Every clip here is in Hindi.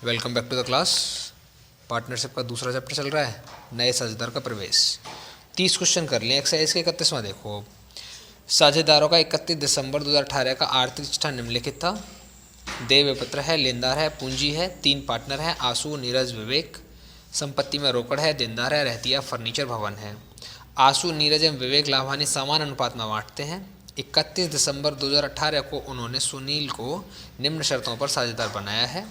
Welcome back to the class. Partnership का दूसरा चैप्टर चल रहा है, नए साझेदार का प्रवेश। 30 क्वेश्चन कर लिए। एक्सरसाइज के 31वां देखो। साझेदारों का 31 दिसंबर 2018 का आर्थिक चिट्ठा निम्नलिखित था। देय विपत्र है, लेनदार है, पूंजी है, 3 पार्टनर हैं, आंसू, नीरज, विवेक। संपत्ति में रोकड़ है, देनदार है, रहतिया, फर्नीचर, भवन है। आंसू, नीरज एवं विवेक लाभानी समान अनुपात में बांटते हैं। 31 दिसंबर 2018 को उन्होंने सुनील को निम्न शर्तों पर साझेदार बनाया है।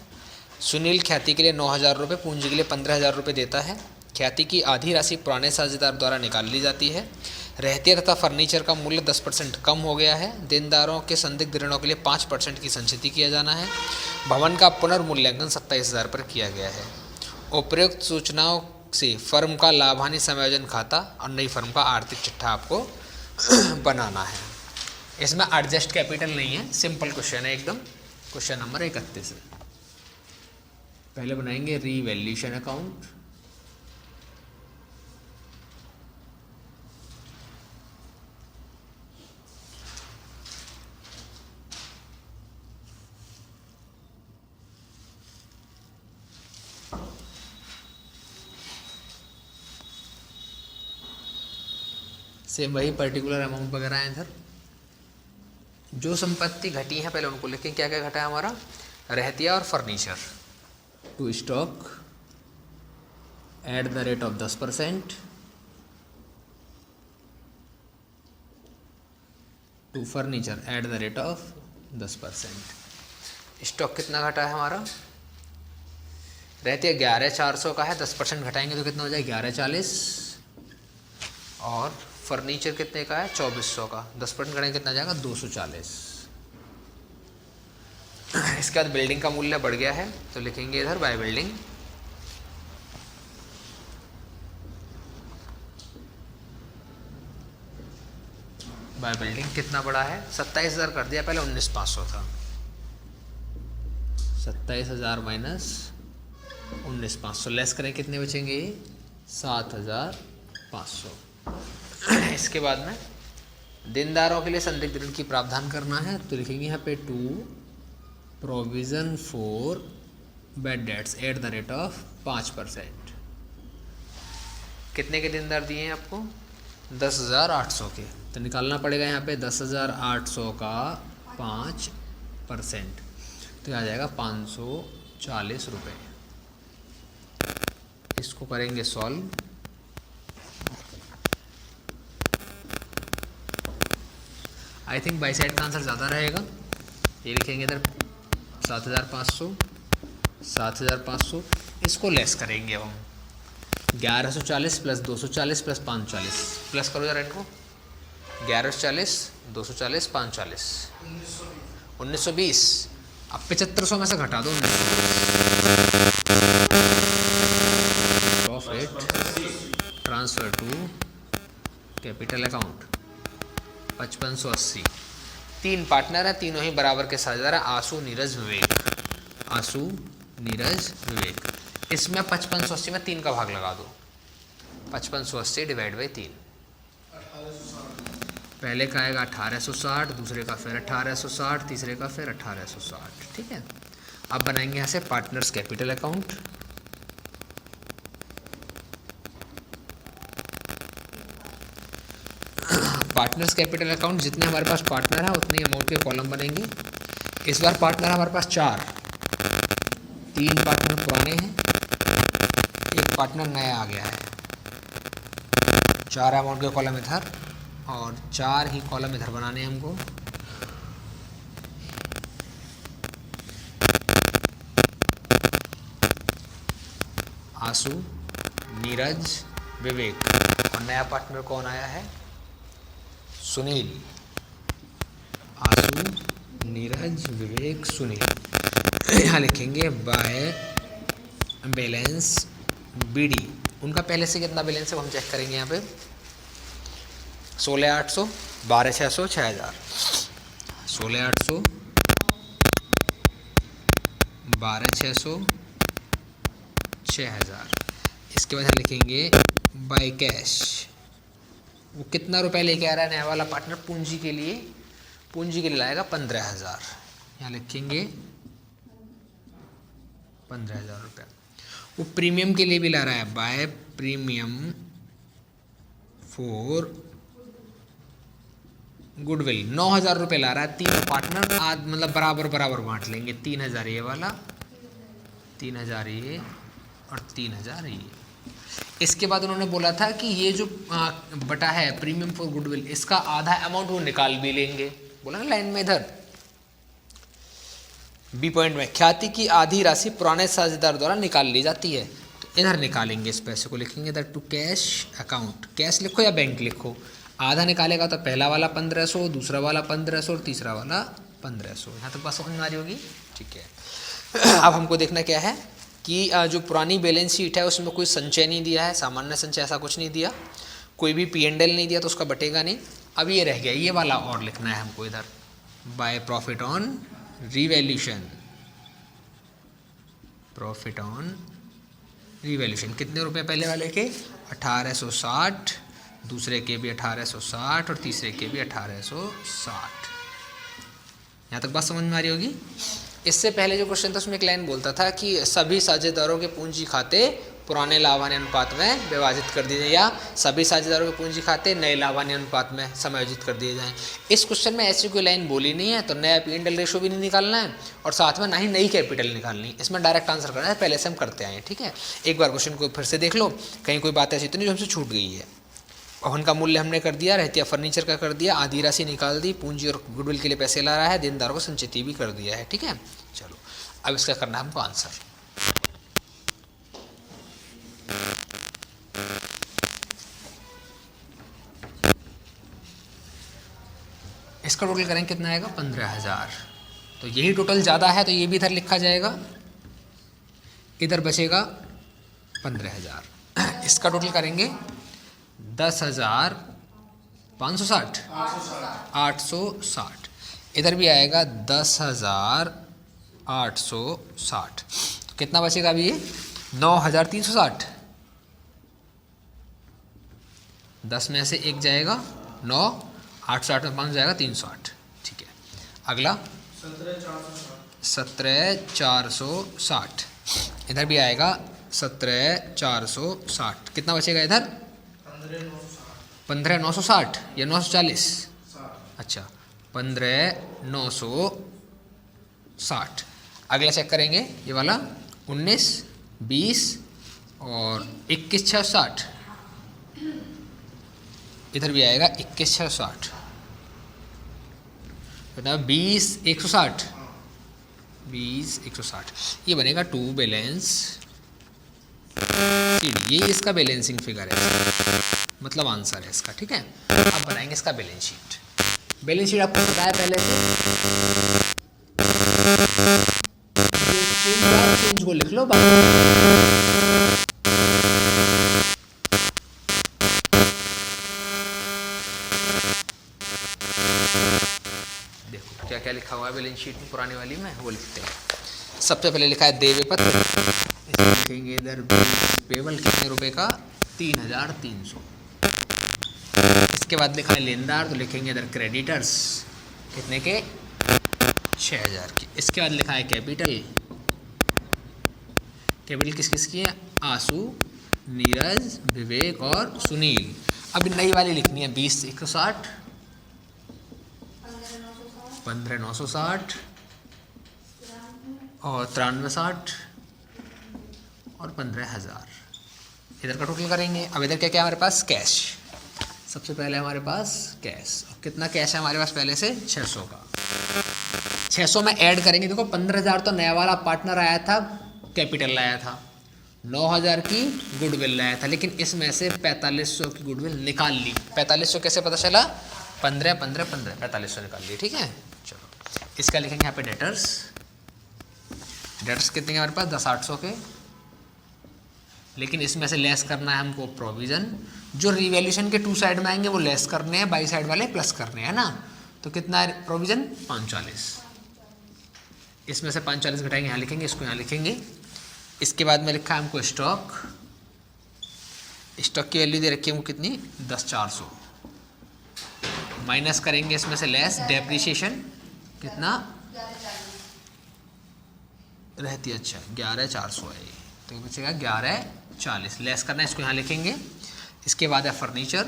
सुनील ख्याति के लिए 9,000 रुपये, पूंजी के लिए 15,000 रुपये देता है। ख्याति की आधी राशि पुराने साझेदार द्वारा निकाल ली जाती है। रहतिया तथा फर्नीचर का मूल्य 10% कम हो गया है। देनदारों के संदिग्ध ऋणों के लिए 5% की संचिति किया जाना है। भवन का पुनर्मूल्यांकन 27,000 पर किया गया है। उपयुक्त सूचनाओं से फर्म का लाभानी समायोजन खाता और नई फर्म का आर्थिक चिट्ठा आपको बनाना है। इसमें एडजस्ट कैपिटल नहीं है, सिंपल क्वेश्चन है एकदम। क्वेश्चन नंबर 31 है। पहले बनाएंगे रीवैल्यूएशन अकाउंट। सेम वही पर्टिकुलर अमाउंट वगैरह है इधर। जो संपत्ति घटी है पहले उनको लिखें। क्या क्या घटा है हमारा? रहतिया और furniture. To stock at the rate of 10%। To furniture at the rate of 10%। Stock कितना घटा है हमारा? रहतिया 11,400 का है, 10% घटाएंगे तो कितना हो जाए? 11,40। और फर्नीचर कितने का है? 2,400 का, 10% घटाएंगे कितना जाएगा? 240। इसके बाद बिल्डिंग का मूल्य बढ़ गया है तो लिखेंगे इधर बाय बिल्डिंग। बाय बिल्डिंग कितना बड़ा है? 27,000 कर दिया, पहले 19,500 था। 27,000 माइनस 19,500 लेस करें कितने बचेंगे? 7,500। इसके बाद में देनदारों के लिए संदिग्ध ऋण की प्रावधान करना है तो लिखेंगे यहाँ पे to provision for bad debts at the rate of 5%। कितने के देनदार दिए हैं आपको? 10,800 के, तो निकालना पड़ेगा यहाँ पे 10,800 का 5%, तो आ जाएगा 540 रुपये। इसको करेंगे solve. I think by side का आंसर ज़्यादा रहेगा। ये लिखेंगे इधर 7,500, 7,500। इसको लेस करेंगे अब हम। 1140 प्लस 240 प्लस 540 प्लस करो जरा इनको। 1140, 240, 540, 1920। अब 7,500 में से घटा दो 1920। Profit transfer to capital account 5580। 3 partner है, तीनों ही बराबर के साझेदार है, आंसू, नीरज, विवेक। आंसू, नीरज, विवेक। इसमें 5580 में 3 का भाग लगा दो। 5580 डिवाइड बाई 3। पहले का आएगा 1860, दूसरे का फिर 1860, तीसरे का फिर 1860। ठीक है। अब बनाएंगे यहाँ से partners capital account. Partners capital account, जितने हमारे पास पार्टनर है उतने अमाउंट के कॉलम बनेंगे। इस बार पार्टनर हमारे पास 4, 3 पार्टनर पुराने हैं, 1 पार्टनर नया आ गया है। 4 अमाउंट के कॉलम इधर और 4 ही कॉलम इधर बनाने हैं हमको। आंसू, नीरज, विवेक। और नया पार्टनर कौन आया है? सुनील। आंसू, नीरज, विवेक, सुनील। यहाँ लिखेंगे बाय बैलेंस बीडी। उनका पहले से कितना बैलेंस है वो हम चेक करेंगे यहाँ पे। 16,800, 12,600, 6,000। 16,800, 12,600, 6,000। इसके बाद लिखेंगे बाय कैश। वो कितना रुपए लेके आ रहा है नया वाला पार्टनर? पूंजी के लिए लाएगा 15,000। यहाँ लिखेंगे 15,000 रुपया। वो प्रीमियम के लिए भी ला रहा है, बाय प्रीमियम फॉर गुडविल 9,000 रुपये ला रहा है। तीनों पार्टनर आज मतलब बराबर बराबर बांट लेंगे, 3,000 ये वाला, 3,000 ये और 3,000 ये। इसके बाद उन्होंने बोला था कि ये जो बटा है प्रीमियम फॉर गुडविल, इसका आधा अमाउंट वो निकाल भी लेंगे। बोला ना लाइन में इधर बी पॉइंट में, ख्याति की आधी राशि पुराने साझेदार द्वारा निकाल ली जाती है, तो इधर निकालेंगे, इस पैसे को लिखेंगे इधर टू कैश अकाउंट। कैश लिखो या बैंक लिखो, आधा निकालेगा तो पहला वाला 1,500, दूसरा वाला 1,500 और तीसरा वाला 1,500। यहाँ तक बात समझ में आ रही होगी, ठीक है। अब हमको देखना क्या है कि जो पुरानी बैलेंस शीट है उसमें कोई संचय नहीं दिया है, सामान्य संचय ऐसा कुछ नहीं दिया, कोई भी P&L नहीं दिया, तो उसका बटेगा नहीं। अब ये रह गया, ये वाला और लिखना है हमको इधर, by profit on revaluation. Profit on revaluation कितने रुपए पहले वाले के 1860, दूसरे के भी 1860 और तीसरे के भी 1860। यहाँ तक बात समझ में आ रही होगी। इससे पहले जो क्वेश्चन था उसमें एक लाइन बोलता था कि सभी साझेदारों के पूंजी खाते पुराने लाभांश अनुपात में विभाजित कर दिए जाए, या सभी साझेदारों के पूंजी खाते नए लाभांश अनुपात में समायोजित कर दिए जाएं। इस क्वेश्चन में ऐसी कोई लाइन बोली नहीं है, तो नया P&L रेशो भी नहीं निकालना है और साथ में ना ही नई कैपिटल निकालनी। इसमें डायरेक्ट आंसर करना है, पहले से हम करते आए, ठीक है। एक बार क्वेश्चन को फिर से देख लो, कहीं कोई बात ऐसी तो नहीं जो हमसे छूट गई है। भवन का मूल्य हमने कर दिया, रहतिया फर्नीचर का कर दिया, आधी राशि निकाल दी, पूंजी और गुडविल के लिए पैसे ला रहा है, देनदारों को संचिति भी कर दिया है, ठीक है। चलो अब इसका करना है हमको आंसर। इसका टोटल करेंगे कितना आएगा 15,000, तो यही टोटल ज़्यादा है तो ये भी इधर लिखा जाएगा, इधर बचेगा 15,000। इसका टोटल करेंगे 10,560, 860, इधर भी आएगा 10,860। कितना बचेगा अभी ये 9,360, 10 में से एक जाएगा 9, 860 में 5 जाएगा 360, ठीक है। अगला 17,460, इधर भी आएगा 17,460। कितना बचेगा इधर 15,960 या 940, अच्छा 15,960। अगला चेक करेंगे ये वाला 19, 20 और 21,660, इधर भी आएगा 21,660, 20,160, 20,160। ये बनेगा टू बैलेंस शीट, ये इसका बैलेंसिंग फिगर है, मतलब आंसर है इसका, ठीक है। अब बनाएंगे इसका बैलेंस शीट। बैलेंस शीट आपको पता है पहले से, चेंज को लिख लो देखो क्या क्या लिखा हुआ है बैलेंस शीट में, पुराने वाली में वो लिखते हैं। सबसे पहले लिखा है देय पत्र, लिखेंगे इधर पेबल कितने रुपए का 3,300। इसके बाद लिखा है लेनदार, तो लिखेंगे इधर क्रेडिटर्स कितने के 6,000 की। इसके बाद लिखा है कैपिटल, कैपिटल किस किस की है आशु, नीरज, विवेक और सुनील। अब नई वाली लिखनी है 20,160, 15,960 और 93,60 और 15,000। इधर का टोटल करेंगे। अब इधर क्या क्या हमारे पास कैश, सबसे पहले हमारे पास कैश, कितना कैश है हमारे पास पहले से 600 का। 600 में ऐड करेंगे, देखो 15,000 तो नया वाला पार्टनर आया था, कैपिटल लाया था, 9,000 की गुडविल लाया था, लेकिन इसमें से 4,500 की गुडविल निकाल ली। 4,500 कैसे पता चला 15, 15, 15, 4,500 निकाल ली, ठीक है। चलो इसका लिखेंगे यहाँ पे डेटर्स, डेटर्स कितने हैं हमारे पास 10,800 के, लेकिन इसमें से लेस करना है हमको प्रोविज़न। जो रिवैल्यूशन के टू साइड में आएंगे वो लेस करने हैं, बाई साइड वाले प्लस करने हैं ना। तो कितना है प्रोविज़न 45, इसमें से 45 घटाएंगे, यहाँ लिखेंगे, इसको यहाँ लिखेंगे। इसके बाद में लिखा है हमको स्टॉक, स्टॉक की वैल्यू दे रखी है हमको कितनी 10,400, माइनस करेंगे इसमें से लेस डेप्रिसिएशन कितना रहती है। अच्छा 11,400 है ये, तो ये बचेगा 11,40। लेस करना है, इसको यहाँ लिखेंगे। इसके बाद है फर्नीचर,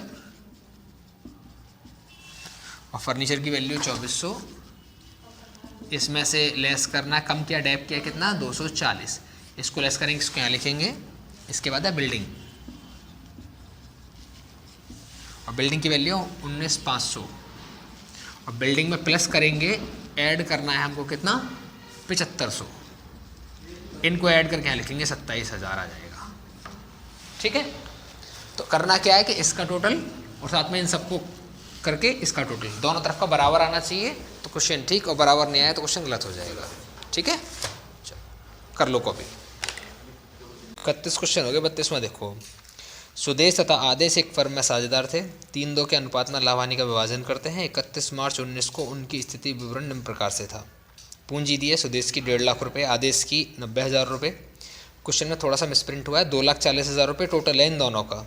और फर्नीचर की वैल्यू 2,400। इसमें से लेस करना है, कम किया डैप किया कितना 240, इसको लेस करेंगे, इसको यहाँ लिखेंगे। इसके बाद है बिल्डिंग, और बिल्डिंग की वैल्यू 19,500, और बिल्डिंग में प्लस करेंगे, ऐड करना है हमको कितना 7,500, इनको ऐड करके यहाँ लिखेंगे 27,000 आ जाएगा। ठीक है, तो करना क्या है कि इसका टोटल और साथ में इन सबको करके इसका टोटल दोनों तरफ का बराबर आना चाहिए, तो क्वेश्चन ठीक, और बराबर नहीं आया तो क्वेश्चन गलत हो जाएगा। ठीक है, चलो कर लो कॉपी। 31 क्वेश्चन हो गए। 32वां देखो, सुदेश तथा आदेश एक फर्म में साझेदार थे, 3-2 के अनुपात में लाभ हानि का विभाजन करते हैं। 31 मार्च 19 को उनकी स्थिति विवरण निम्न प्रकार से था। पूंजी दी है सुदेश की 1.5 लाख रुपये, आदेश की 90,000 रुपये। क्वेश्चन में थोड़ा सा मिसप्रिंट हुआ है, 2,40,000 रुपये टोटल है इन दोनों का।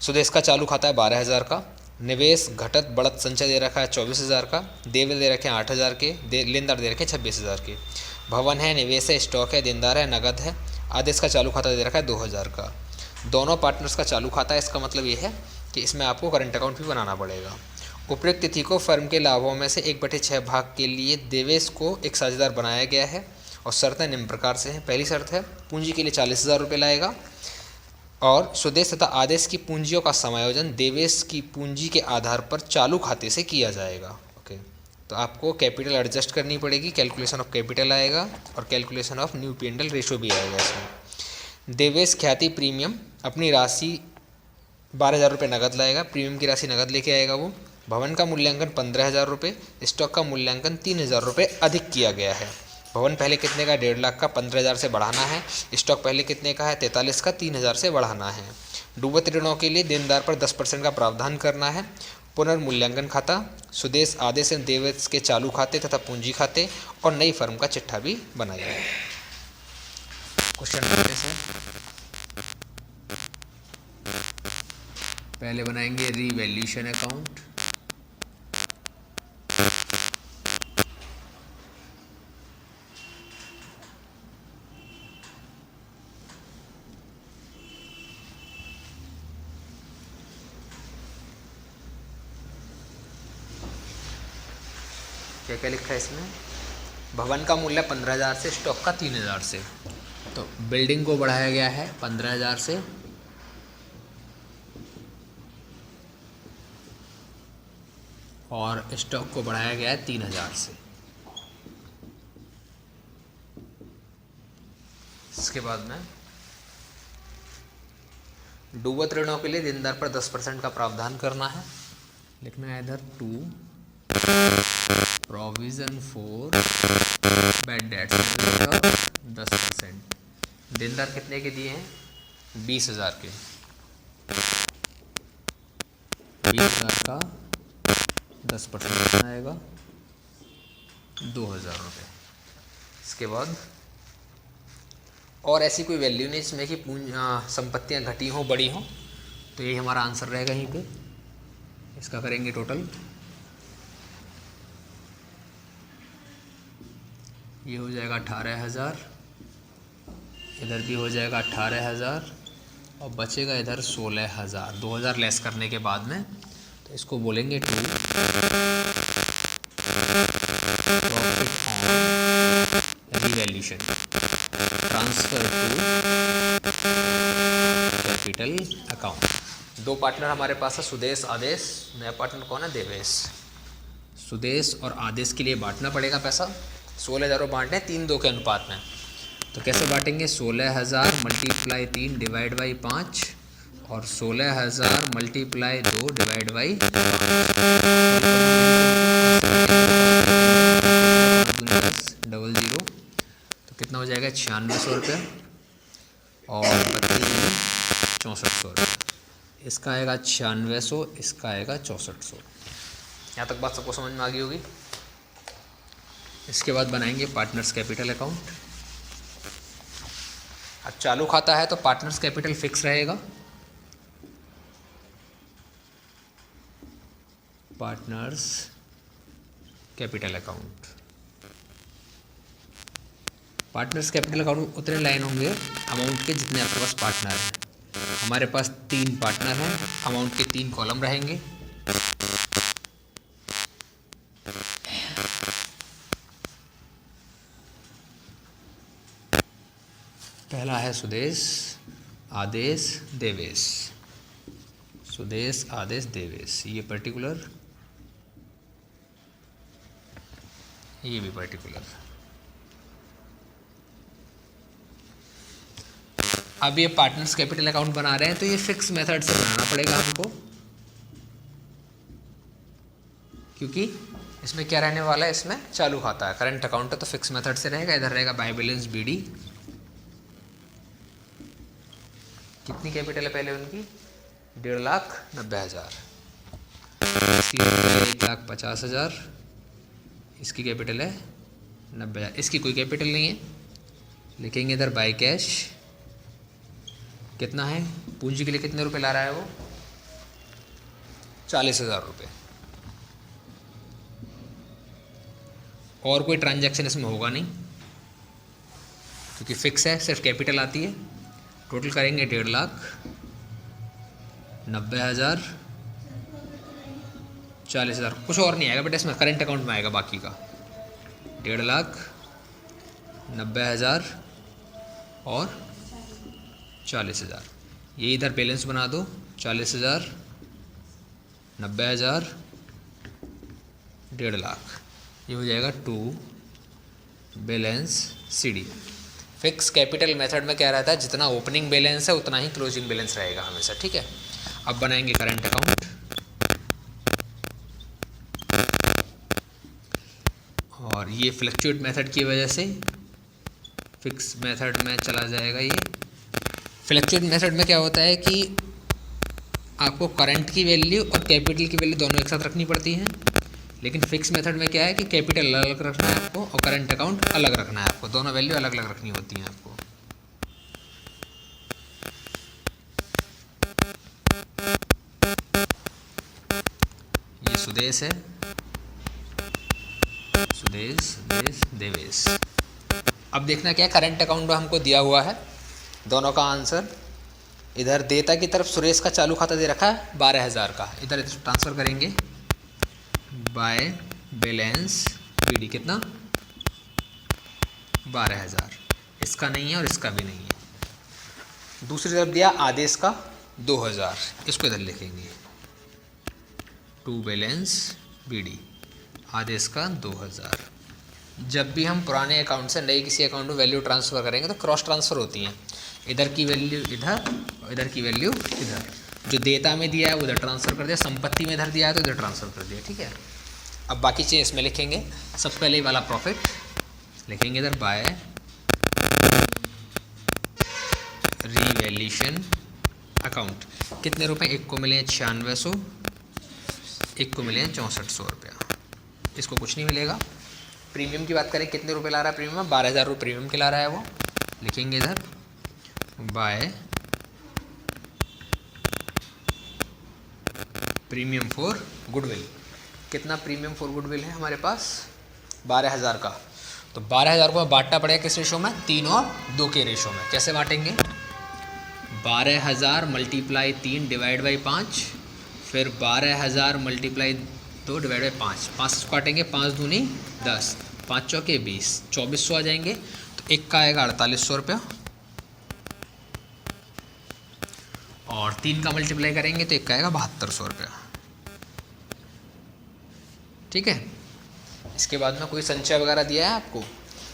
सुदेश का चालू खाता है 12,000 का, निवेश घटत बढ़त संचय दे रखा है 24,000 का, देवे दे रखे हैं 8,000 के, लेनदार दे रखे हैं 26,000 के। भवन है, निवेश है, स्टॉक है, देनदार है, नगद है। आदेश का चालू खाता दे रखा है 2,000 का। दोनों पार्टनर्स का चालू खाता है, इसका मतलब ये है कि इसमें आपको करंट अकाउंट भी बनाना पड़ेगा। उपयुक्त तिथि को फर्म के लाभों में से 1/6 भाग के लिए देवेश को एक साझेदार बनाया गया है, और शर्तें निम्न प्रकार से हैं। पहली शर्त है पूंजी के लिए 40,000 रुपये लाएगा, और सुदेश तथा आदेश की पूंजियों का समायोजन देवेश की पूंजी के आधार पर चालू खाते से किया जाएगा। ओके, तो आपको कैपिटल एडजस्ट करनी पड़ेगी, कैलकुलेशन ऑफ कैपिटल आएगा, और calculation of new P&L ratio भी आएगा इसमें। देवेश ख्याति प्रीमियम अपनी राशि 12,000 रुपये नगद लाएगा, प्रीमियम की राशि नगद लेके आएगा वो। भवन का मूल्यांकन 15,000 रुपये, स्टॉक का मूल्यांकन 3,000 रुपये अधिक किया गया है। भवन पहले कितने का 1.5 लाख का 15,000 से बढ़ाना है, स्टॉक पहले कितने का है 43 का 3,000 से बढ़ाना है। डूबत ऋणों के लिए देनदार पर 10% का प्रावधान करना है। पुनर्मूल्यांकन खाता, सुदेश आदेश एवं देवेश के चालू खाते तथा पूंजी खाते, और नई फर्म का चिट्ठा भी बनाया है। क्वेश्चन से पहले बनाएंगे रीवैल्यूएशन अकाउंट। क्या क्या लिखा है इसमें, भवन का मूल्य 15,000 से, स्टॉक का 3,000 से, तो बिल्डिंग को बढ़ाया गया है 15,000 से, और स्टॉक को बढ़ाया गया है 3,000 से। इसके बाद में डूबत ऋणों के लिए देनदार पर 10% का प्रावधान करना है, लिखना है इधर 2 प्रोविजन फॉर बैड डेट्स 10%। देनदार कितने के दिए हैं 20,000 के, 20,000 का 10% आएगा 2,000 रुपये। इसके बाद और ऐसी कोई वैल्यू नहीं इसमें कि संपत्तियां घटी हों बड़ी हों, तो यही हमारा आंसर रहेगा यहीं पे। इसका करेंगे टोटल, ये हो जाएगा 18,000, इधर भी हो जाएगा 18,000, और बचेगा इधर 16,000। 2,000 लेस करने के बाद में, तो इसको बोलेंगे 2 profit on revaluation transfer to capital account. 2 partner हमारे पास है, सुदेश आदेश, नया पार्टनर कौन है देवेश। सुदेश और आदेश के लिए बांटना पड़ेगा पैसा, 16,000 बांटने 3-2 के अनुपात में, तो कैसे बांटेंगे 16,000 × 3 डिवाइड बाई 5, और 16,000 × 2 डिवाइड बाई 00, तो कितना हो जाएगा 9600 रुपये, और 6400 रुपये। इसका आएगा 9600, इसका आएगा 6400। यहाँ तक बात सबको समझ में आ गई होगी। इसके बाद बनाएंगे पार्टनर्स कैपिटल अकाउंट। अब चालू खाता है तो पार्टनर्स कैपिटल फिक्स रहेगा, partners capital account. Partners capital account में उतने लाइन होंगे अमाउंट के जितने आपके पास पार्टनर हैं। हमारे पास 3 पार्टनर हैं, अमाउंट के 3 कॉलम रहेंगे। पहला है सुदेश, आदेश, देवेश। सुदेश, आदेश, देवेश, ये पर्टिकुलर, ये भी पर्टिकुलर। अब ये पार्टनर्स कैपिटल अकाउंट बना रहे हैं तो ये फिक्स मेथड से बनाना पड़ेगा हमको, क्योंकि इसमें क्या रहने वाला है, इसमें चालू खाता है, करंट अकाउंट है, तो फिक्स मेथड से रहेगा। इधर रहेगा बाय बैलेंस बीडी। कितनी कैपिटल है पहले उनकी? 1,90,000। इसकी कैपिटल है 1,50,000। इसकी कैपिटल है 90,000। इसकी कोई कैपिटल नहीं है, लिखेंगे इधर बाय कैश। कितना है पूंजी के लिए, कितने रुपए ला रहा है वो? 40,000 रुपये। और कोई ट्रांजैक्शन इसमें होगा नहीं क्योंकि फिक्स है, सिर्फ कैपिटल आती है। टोटल करेंगे 1,90,000, 40,000, कुछ और नहीं आएगा बेटा इसमें, करंट अकाउंट में आएगा बाकी का। 1,90,000 और 40,000, ये इधर बैलेंस बना दो। 40,000, 90,000, 1,50,000, ये हो जाएगा 2 balance CD। Fix capital method में क्या रहता है, जितना ओपनिंग बैलेंस है उतना ही क्लोजिंग बैलेंस रहेगा हमेशा, ठीक है। अब बनाएंगे करंट अकाउंट, और ये फ्लक्चुएट मेथड की वजह से फिक्स मेथड में चला जाएगा। ये फ्लक्चुएट मेथड में क्या होता है कि आपको करंट की वैल्यू और कैपिटल की वैल्यू दोनों एक साथ रखनी पड़ती हैं, लेकिन फिक्स मेथड में क्या है कि कैपिटल अलग अलग रखना है आपको और करंट अकाउंट अलग रखना है आपको, दोनों वैल्यू अलग अलग रखनी होती हैं आपको। ये सुदेश है, सुदेश, देश, देवेश। अब देखना क्या, करंट अकाउंट में हमको दिया हुआ है दोनों का आंसर। इधर देता की तरफ सुरेश का चालू खाता दे रखा है 12,000 का, इधर ट्रांसफ़र करेंगे बाय बैलेंस बीडी। कितना? 12,000। इसका नहीं है और इसका भी नहीं है। दूसरी तरफ दिया आदेश का 2,000, इसको इधर लिखेंगे 2 बैलेंस बीडी, आदेश का 2,000। जब भी हम पुराने अकाउंट से नए किसी अकाउंट में वैल्यू ट्रांसफ़र करेंगे तो क्रॉस ट्रांसफ़र होती हैं, इधर की वैल्यू इधर और इधर की वैल्यू इधर। जो देता में दिया है वो इधर ट्रांसफ़र कर दिया, संपत्ति में इधर दिया है तो इधर ट्रांसफ़र कर दिया, ठीक है। अब बाकी चीज़ इसमें लिखेंगे। सबसे पहले वाला प्रॉफिट लिखेंगे इधर बाय रीवैल्यूएशन अकाउंट। कितने रुपए? एक को मिले हैं 9600, एक को मिले हैं 6400 रुपया, इसको कुछ नहीं मिलेगा। प्रीमियम की बात करें, कितने रुपए ला रहा है प्रीमियम? 12,000 रुपये प्रीमियम के ला रहा है वो, लिखेंगे इधर बाय प्रीमियम फॉर गुडविल। कितना प्रीमियम फॉर गुडविल है हमारे पास? 12,000 का। तो 12,000 को बांटना पड़ेगा किस रेशो में? 3 और 2 के रेशो में। कैसे बांटेंगे? 12,000 मल्टीप्लाई 3 डिवाइड बाई 5, फिर 12,000 मल्टीप्लाई 2 डिवाइड बाई 5। 5 से काटेंगे, 5 दूनी 10, 5 चौके 20, 2400 आ जाएंगे। तो एक का आएगा 4800 रुपया, और 3 का मल्टीप्लाई करेंगे तो एक का आएगा 7200 रुपया, ठीक है। इसके बाद में कोई संचय वगैरह दिया है आपको?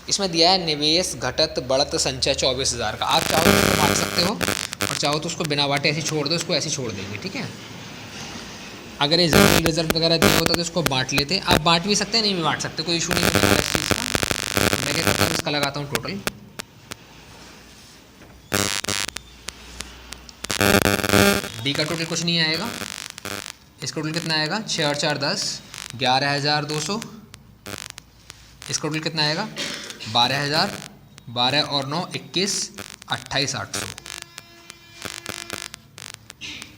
इसमें दिया है निवेश घटत बढ़त संचय 24,000 का। आप चाहो तो उसको बांट सकते हो और चाहो तो उसको बिना बांटे ऐसे छोड़ दो, इसको ऐसे छोड़ देंगे, ठीक है। अगर ये जनरल रिजर्व वगैरह दिया होता तो इसको बांट लेते। आप बांट भी सकते हैं, नहीं भी बांट सकते, कोई इशू नहीं है इसका। मैं क्या करता हूँ, इसका लगाता हूँ टोटल। डी का टोटल कुछ नहीं आएगा, इसका टोटल कितना आएगा? 6 और 4 10, 11,200। इसका टोटल कितना आएगा? 12,000, 12 और 9 21, 28,800।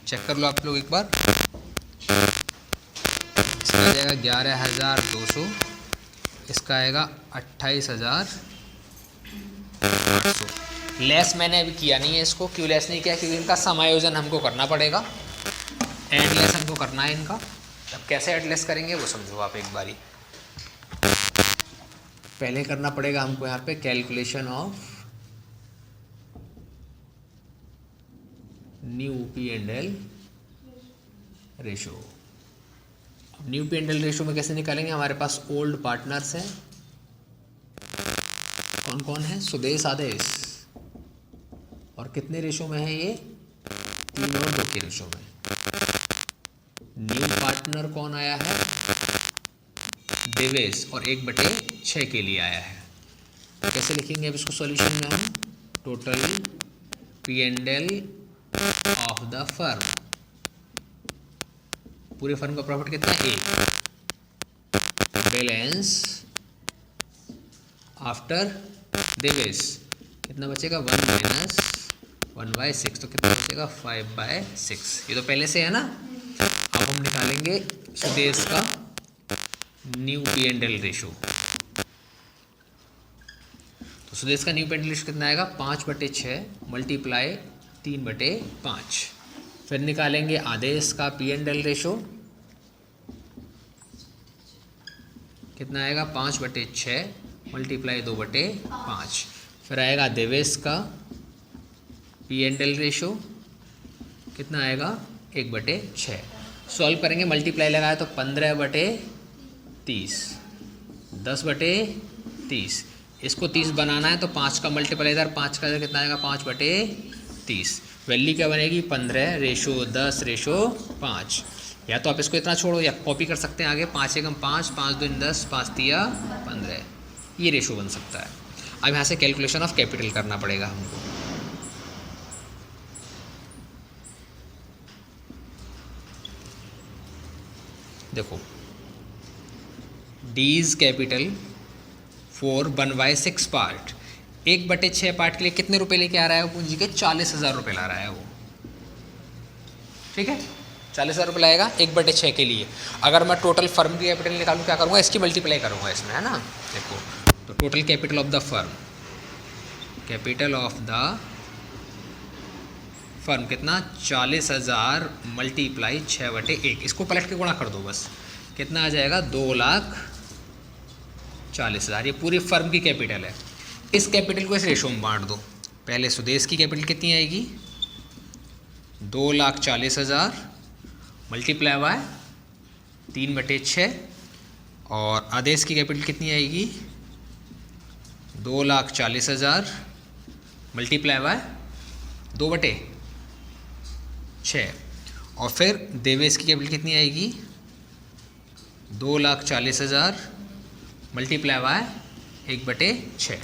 चेक कर लो आप लोग एक बार। इसका आ जाएगा 11,200, इसका आएगा 28,000 800। लेस मैंने अभी किया नहीं है इसको, क्यों लेस नहीं किया, क्योंकि इनका समायोजन हमको करना पड़ेगा, एड लेस हमको करना है इनका। अब कैसे एड लेस करेंगे वो समझो आप एक बारी। पहले करना पड़ेगा हमको यहाँ पे calculation of new P and L ratio. New P and L ratio में कैसे निकालेंगे, हमारे पास ओल्ड पार्टनर्स हैं, कौन कौन है, सुदेश आदेश, और कितने रेशो में है ये, 3 और 2 के रेशो में। न्यू पार्टनर कौन आया है, देवेश, और 1/6 के लिए आया है। तो कैसे लिखेंगे अब इसको सॉल्यूशन में हम, total P and L of the firm, पूरे फर्म का प्रॉफिट कितना है 1, बैलेंस आफ्टर देवेश कितना बचेगा 1 माइनस 1/6, तो कितना बचेगा 5/6। ये तो पहले से है ना। अब हम निकालेंगे सुदेश का new P and L ratio. तो सुदेश का new P and L ratio कितना आएगा, 5/6 मल्टीप्लाई 3/5। फिर निकालेंगे आदेश का पी एंड एल रेशो, कितना आएगा 5/6 मल्टीप्लाई 2/5। फिर आएगा देवेश का पी एंड एल रेशो, कितना आएगा 1/6। सॉल्व करेंगे, मल्टीप्लाई लगाया तो 15/30, 10/30। इसको 30 बनाना है तो 5 का मल्टीप्लाई इधर, 5 का इधर कितना आएगा 5/30। वैल्यू क्या बनेगी 15/10/5। या तो आप इसको इतना छोड़ो या कॉपी कर सकते हैं आगे, 5 एकम 5, 5 दूनी 10, 5 तिया 15, ये रेशो बन सकता है। अब यहाँ से कैलकुलेशन ऑफ कैपिटल करना पड़ेगा हमको। देखो D is capital for 1/6 part, 1/6 part के लिए कितने रुपए लेके आ रहा है वो, पूंजी के 40,000 रुपये ला रहा है वो, ठीक है 40,000 रुपये लाएगा 1/6 के लिए। अगर मैं टोटल फर्म की कैपिटल निकालूँ क्या करूँगा, इसकी मल्टीप्लाई करूँगा इसमें, है ना। देखो तो total capital of the firm, capital of the firm कितना 40,000 मल्टीप्लाई 6/1, इसको पलट के गुणा कर दो बस, कितना आ जाएगा 2,40,000। ये पूरी फर्म की कैपिटल है। इस कैपिटल को इस रेशो में बांट दो। पहले सुदेश की कैपिटल कितनी आएगी 2,40,000 मल्टीप्लाई बाय 3/6, और आदेश की कैपिटल कितनी आएगी 2,40,000 मल्टीप्लाई बाय 2/6, और फिर देवेश की कैपिटल कितनी आएगी 2,40,000 मल्टीप्लाई बाय 1/6।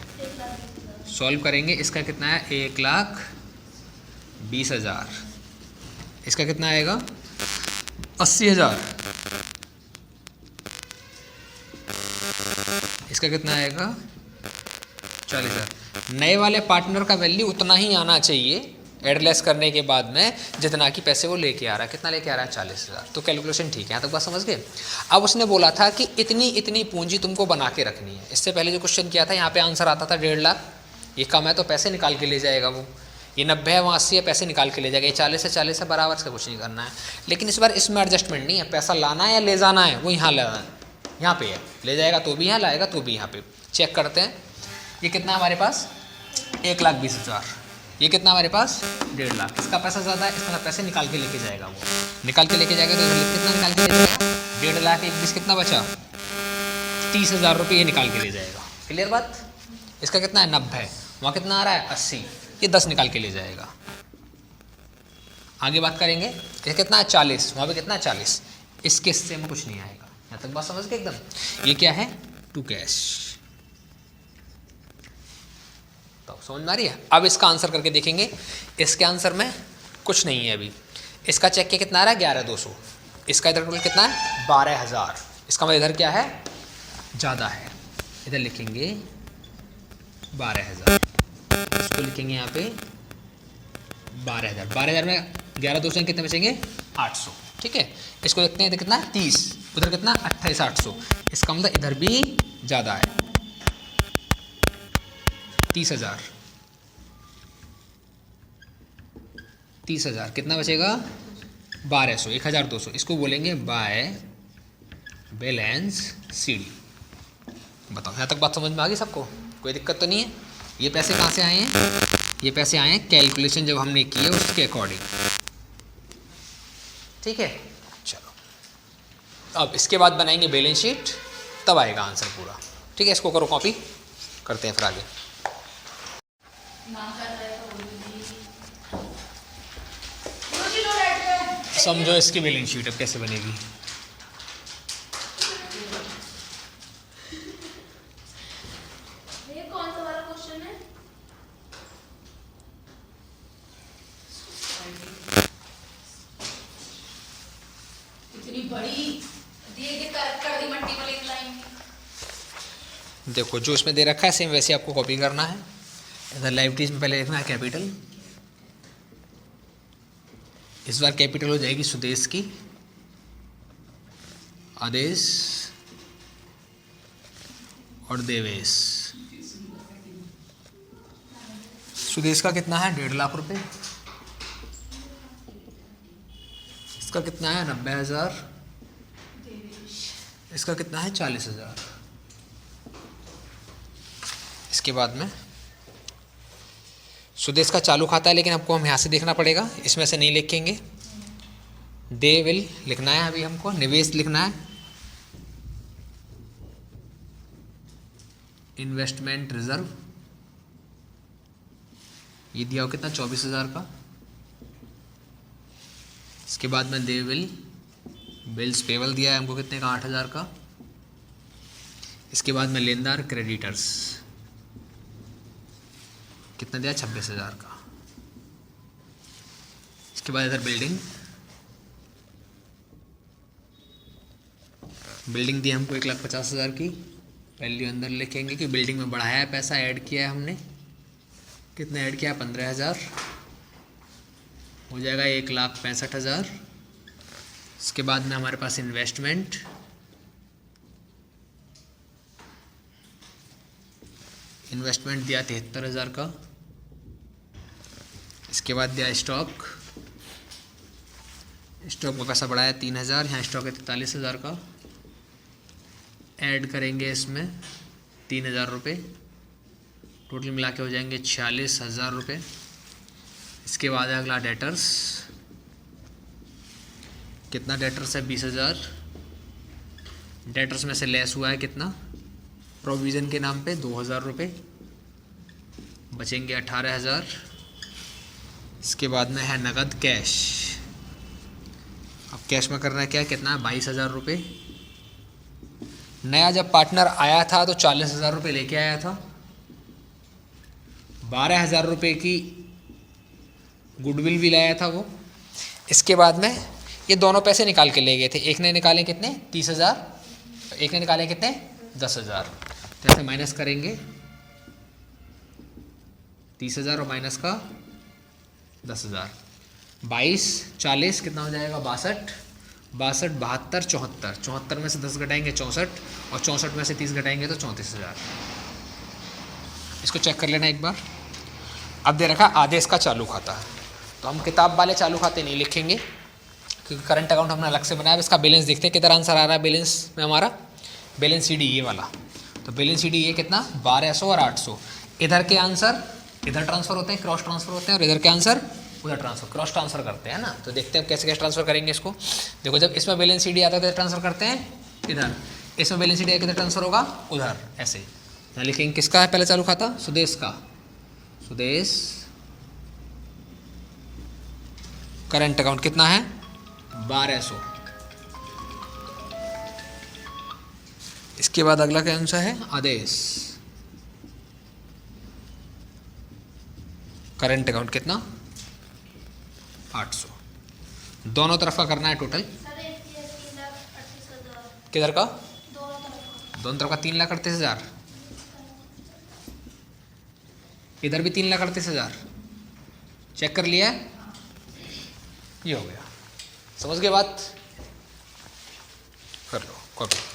सॉल्व करेंगे, इसका कितना है 1,20,000, इसका कितना आएगा 80,000, इसका कितना आएगा 40,000। नए वाले पार्टनर का वैल्यू उतना ही आना चाहिए एडलेस करने के बाद में जितना कि पैसे वो लेके आ रहा है। कितना लेके आ रहा है 40,000। तो कैलकुलेशन ठीक है, यहाँ तक बात समझ गए। अब उसने बोला था कि इतनी इतनी पूंजी तुमको बना के रखनी है। इससे पहले जो क्वेश्चन किया था यहाँ पे आंसर आता था 1.5 लाख, ये कम है तो पैसे निकाल के ले जाएगा वो, ये 90 है वहाँ 80 है पैसे निकाल के ले जाएगा, ये 40 है 40 है बराबर, इसका कुछ नहीं करना है। लेकिन इस बार इसमें एडजस्टमेंट नहीं है, पैसा लाना है या ले जाना है वो यहाँ लाना है, यहाँ पे है, ले जाएगा तो भी यहाँ, लाएगा तो भी यहाँ पे। चेक करते हैं ये कितना हमारे पास 1,20,000, ये कितना हमारे पास 1.5 लाख। इसका पैसा ज़्यादा है, इसका पैसे निकाल के लेके जाएगा वो, निकाल के लेके जाएगा तो कितना निकाल के ले जाएगा 1.5 लाख 1,20 कितना बचा 30,000 रुपये ये निकाल के ले जाएगा। क्लियर बात। इसका कितना है 90, वहाँ कितना आ रहा है 80, ये 10 निकाल के ले जाएगा। आगे बात करेंगे, ये कितना है 40, वहाँ पे कितना है 40, इसके हिस्से में कुछ नहीं आएगा। यहाँ तक बात समझ गए एकदम। ये क्या है टू कैश, तो समझ में आ रही है। अब इसका आंसर करके देखेंगे, इसके आंसर में कुछ नहीं है अभी। इसका चेक के कितना आ रहा है 11,200, इसका इधर टोटल कितना है 12,000, इसका मतलब इधर क्या है ज़्यादा है, इधर लिखेंगे 12,000, इसको लिखेंगे यहाँ पे 12,000। 12,000 में 11,200 कितने बचेंगे 800, ठीक है। इसको देखते हैं इधर कितना 30, उधर कितना 28,800, इसका मतलब इधर भी ज़्यादा है। 30,000, 30,000 कितना बचेगा 1200, 1,200, इसको बोलेंगे बाय बैलेंस सीडी। बताओ यहाँ तक बात समझ में आ गई सबको, कोई दिक्कत तो नहीं है। ये पैसे कहाँ से आए हैं, ये पैसे आए हैं कैलकुलेशन जब हमने की है उसके अकॉर्डिंग, ठीक है। चलो अब इसके बाद बनाएंगे बैलेंस शीट, तब आएगा आंसर पूरा, ठीक है। इसको करो कॉपी, करते हैं फिर आगे। समझो इसकी बैलेंस शीट अब कैसे बनेगी। ये कौन सा वाला क्वेश्चन है? इतनी बड़ी दिए के कर दी मल्टीपल इंक्लाइन। देखो जो इसमें दे रखा है सेम वैसे आपको कॉपी करना है। इधर लाइब्रेरीज में पहले लिखना है कैपिटल, इस बार कैपिटल हो जाएगी सुदेश की, आदेश और देवेश। सुदेश का कितना है 1.5 लाख रुपए, इसका कितना है 90,000, इसका कितना है 40,000। इसके बाद में सुदेश का चालू खाता है, लेकिन हमको हम यहाँ से देखना पड़ेगा, इसमें से नहीं लिखेंगे। दे विल लिखना है, अभी हमको निवेश लिखना है, इन्वेस्टमेंट रिजर्व, ये दिया हो कितना 24,000 का। इसके बाद में दे विल बिल्स पेबल दिया है हमको कितने का 8,000 का। इसके बाद में लेनदार क्रेडिटर्स कितना दिया 26,000 का। इसके बाद इधर बिल्डिंग दी हमको 1,50,000 की। वैल्यू अंदर लिखेंगे कि बिल्डिंग में बढ़ाया है, पैसा ऐड किया है हमने, कितना ऐड किया 15,000, हो जाएगा 1,65,000। इसके बाद में हमारे पास इन्वेस्टमेंट, दिया 73,000 का। इसके बाद दिया स्टॉक में पैसा बढ़ाया 3,000, यहाँ स्टॉक है 43,000 का। ऐड करेंगे इसमें 3,000 रुपये, टोटल मिला के हो जाएंगे 46,000 रुपये। इसके बाद अगला डेटर्स, कितना डेटर्स है 20,000, डेटर्स में से लेस हुआ है कितना प्रोविज़न के नाम पे 2,000 रुपये, बचेंगे 18,000। इसके बाद में है नगद कैश, अब कैश में करना है क्या, कितना 22,000 रुपये। नया जब पार्टनर आया था तो 40,000 रुपये लेके आया था, 12,000 रुपये की गुडविल भी लाया था वो। इसके बाद में ये दोनों पैसे निकाल के ले गए थे, एक ने निकाले कितने 30,000, एक ने निकाले कितने 10,000। तो ऐसे माइनस करेंगे 30,000 और माइनस का 10,000, 22, 40 कितना हो जाएगा 62, 72, 72, 74, 74 में से 10 घटाएंगे 64, और 64 में से 30 घटाएंगे तो 34,000। इसको चेक कर लेना एक बार। अब दे रखा आदेश का चालू खाता, तो हम किताब वाले चालू खाते नहीं लिखेंगे क्योंकि करंट अकाउंट हमने अलग से बनाया। इसका बैलेंस देखते हैं किधर आंसर आ रहा है बैलेंस में हमारा, बैलेंस सी डी ये वाला। तो बैलेंस सी डी ये कितना 1200 और 800, इधर के आंसर इधर ट्रांसफ़र होते हैं, क्रॉस ट्रांसफ़र होते हैं, और इधर के आंसर उधर ट्रांसफ़र, क्रॉस ट्रांसफ़र करते हैं ना। तो देखते हैं कैसे कैसे ट्रांसफ़र करेंगे इसको। देखो जब इसमें बैलेंस सी डी आता है तो ट्रांसफ़र करते हैं इधर, इसमें बैलेंस सी डी किधर ट्रांसफ़र होगा उधर, ऐसे। यहाँ लिखेंगे किसका है पहले चालू खाता, सुदेश का, सुदेश करंट अकाउंट कितना है 1200। इसके बाद अगला कौन सा है आदेश, करंट अकाउंट कितना 800। दोनों तरफ का करना है टोटल, किधर का दोनों तरफ का 3,38,000, इधर भी 3,38,000। चेक कर लिया, ये हो गया, समझ गए बात, कर लो कॉपी।